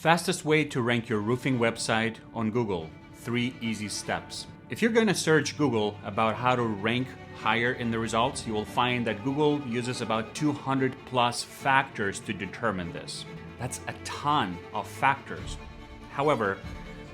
Fastest way to rank your roofing website on Google. 3 easy steps. If you're going to search Google about how to rank higher in the results, you will find that Google uses about 200 plus factors to determine this. That's a ton of factors. However,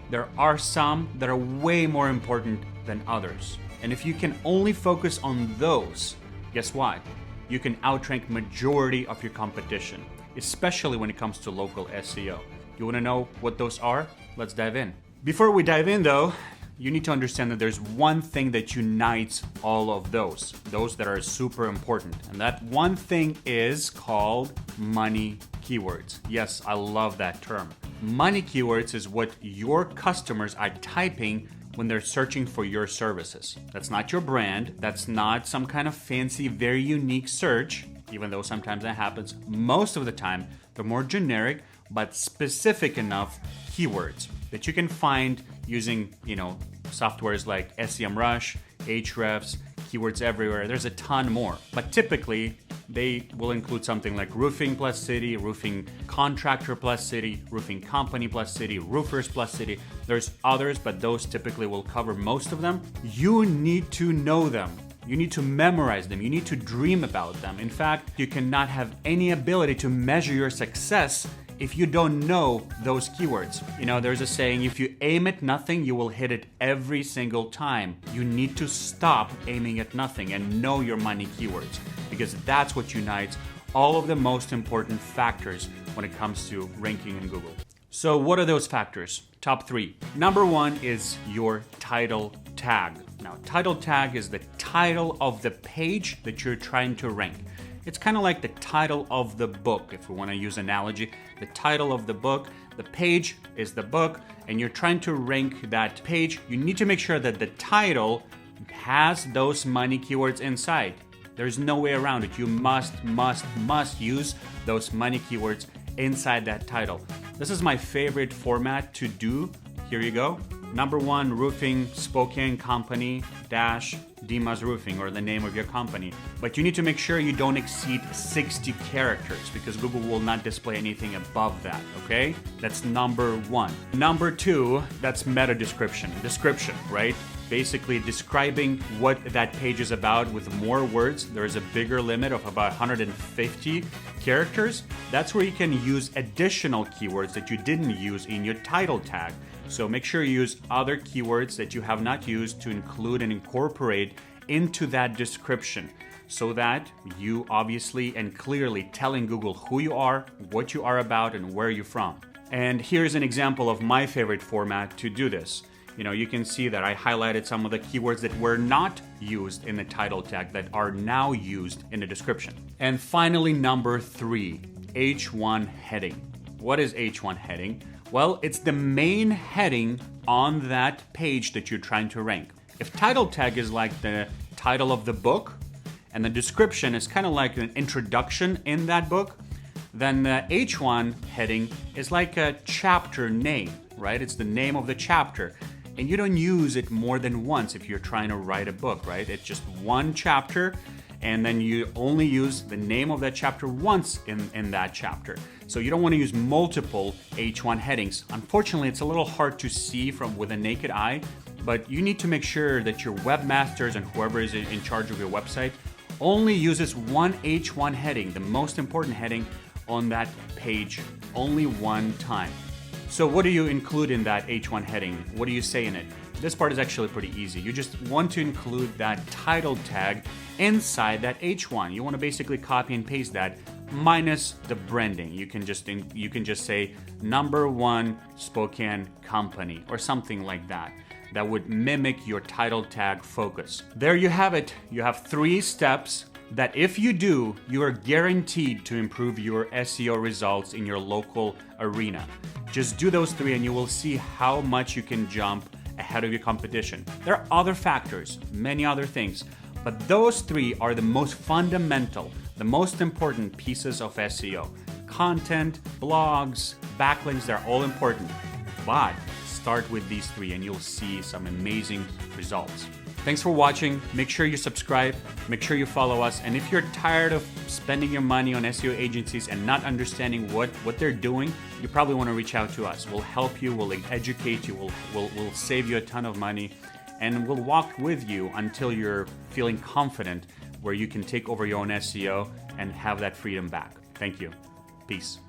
there are some that are way more important than others. And if you can only focus on those, guess what? You can outrank majority of your competition, especially when it comes to local SEO. You want to know what those are? Let's dive in. Before we dive in though, you need to understand that there's one thing that unites all of those that are super important. And that one thing is called money keywords. Yes, I love that term. Money keywords is what your customers are typing when they're searching for your services. That's not your brand. That's not some kind of fancy, very unique search, even though sometimes that happens. Most of the time, they're more generic, but specific enough keywords that you can find using, softwares like SEMRush, Ahrefs, Keywords Everywhere. There's a ton more, but typically they will include something like roofing plus city, roofing contractor plus city, roofing company plus city, roofers plus city. There's others, but those typically will cover most of them. You need to know them. You need to memorize them. You need to dream about them. In fact, you cannot have any ability to measure your success if you don't know those keywords. There's a saying, if you aim at nothing, you will hit it every single time. You need to stop aiming at nothing and know your money keywords, because that's what unites all of the most important factors when it comes to ranking in Google. So what are those factors? Top 3. Number 1 is your title tag. Now, title tag is the title of the page that you're trying to rank. It's kind of like the title of the book, if we want to use analogy. The title of the book, the page is the book, and you're trying to rank that page. You need to make sure that the title has those money keywords inside. There's no way around it. You must use those money keywords inside that title. This is my favorite format to do. Here you go. Number 1, roofing, Spokane Company-DIMA'S Roofing, or the name of your company. But you need to make sure you don't exceed 60 characters, because Google will not display anything above that, okay? That's number 1. Number 2, that's meta description, right? Basically describing what that page is about with more words. There is a bigger limit of about 150 characters. That's where you can use additional keywords that you didn't use in your title tag. So make sure you use other keywords that you have not used to include and incorporate into that description, so that you obviously and clearly telling Google who you are, what you are about, and where you're from. And here's an example of my favorite format to do this. You can see that I highlighted some of the keywords that were not used in the title tag that are now used in the description. And finally, number 3, H1 heading. What is H1 heading? Well, it's the main heading on that page that you're trying to rank. If title tag is like the title of the book, and the description is kind of like an introduction in that book, then the H1 heading is like a chapter name, right? It's the name of the chapter. And you don't use it more than once if you're trying to write a book, right? It's just one chapter, and then you only use the name of that chapter once in that chapter. So you don't want to use multiple H1 headings. Unfortunately, it's a little hard to see with a naked eye, but you need to make sure that your webmasters and whoever is in charge of your website only uses one H1 heading, the most important heading on that page, only one time. So what do you include in that H1 heading? What do you say in it? This part is actually pretty easy. You just want to include that title tag inside that H1. You want to basically copy and paste that minus the branding. You can just say number 1 Spokane Company or something like that. That would mimic your title tag focus. There you have it. You have 3 steps that if you do, you are guaranteed to improve your SEO results in your local arena. Just do those 3 and you will see how much you can jump ahead of your competition. There are other factors, many other things, but those 3 are the most fundamental, the most important pieces of SEO. Content, blogs, backlinks, they're all important, but start with these 3 and you'll see some amazing results. Thanks for watching. Make sure you subscribe, make sure you follow us, and if you're tired of spending your money on SEO agencies and not understanding what they're doing, you probably want to reach out to us. We'll help you, we'll educate you, we'll save you a ton of money, and we'll walk with you until you're feeling confident where you can take over your own SEO and have that freedom back. Thank you. Peace.